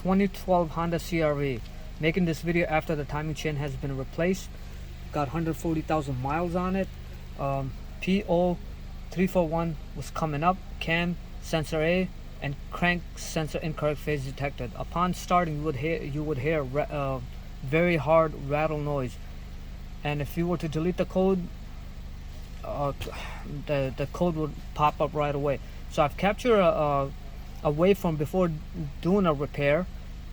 2012 Honda CRV. Making this video after the timing chain has been replaced. Got 140,000 miles on it. P0341 was coming up. Cam sensor A and crank sensor incorrect phase detected. Upon starting, you would hear very hard rattle noise. And if you were to delete the code, the code would pop up right away. So I've captured a waveform before doing a repair,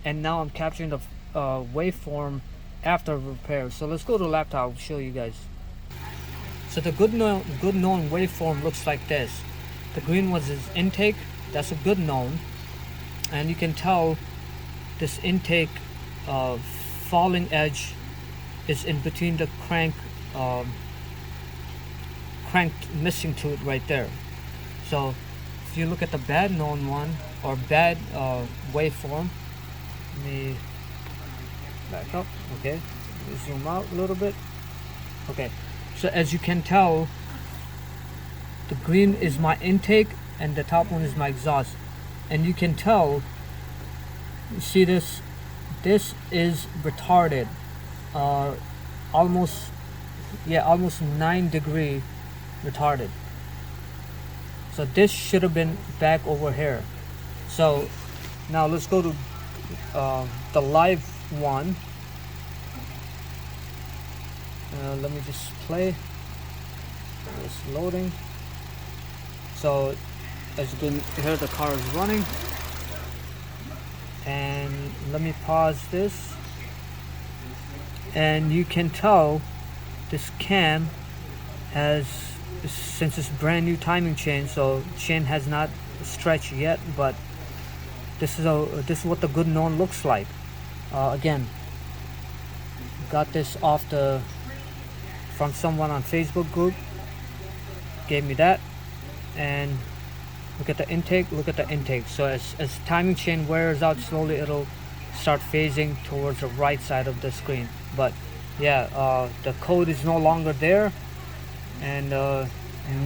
and now I'm capturing the waveform after repair. So let's go to the laptop. I'll show you guys. So the good known waveform looks like this. The green was his intake. That's a good known, and you can tell this intake falling edge is in between the crank missing to it right there. So if you look at the bad known one, or bad waveform, let me back up. Okay, let me zoom out a little bit. Okay, so as you can tell, the green is my intake and the top one is my exhaust, and you can tell, you see this is retarded, almost 9-degree retarded. So this should have been back over here. So now let's go to the live one. Let me just play. It's loading. So as you can hear, the car is running. And let me pause this. And you can tell this cam has, since it's brand new timing chain, so chain has not stretched yet, but this is what the good known looks like. Again, got this from someone on Facebook group, gave me that. And look at the intake, so as timing chain wears out slowly, it'll start phasing towards the right side of the screen. But yeah, the code is no longer there, and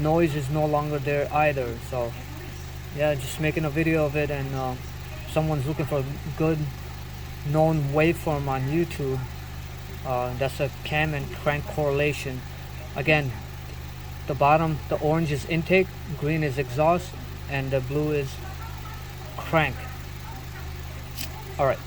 noise is no longer there either. So yeah, just making a video of it, and someone's looking for a good known waveform on YouTube. That's a cam and crank correlation. Again, the bottom, the orange is intake, green is exhaust, and the blue is crank. All right.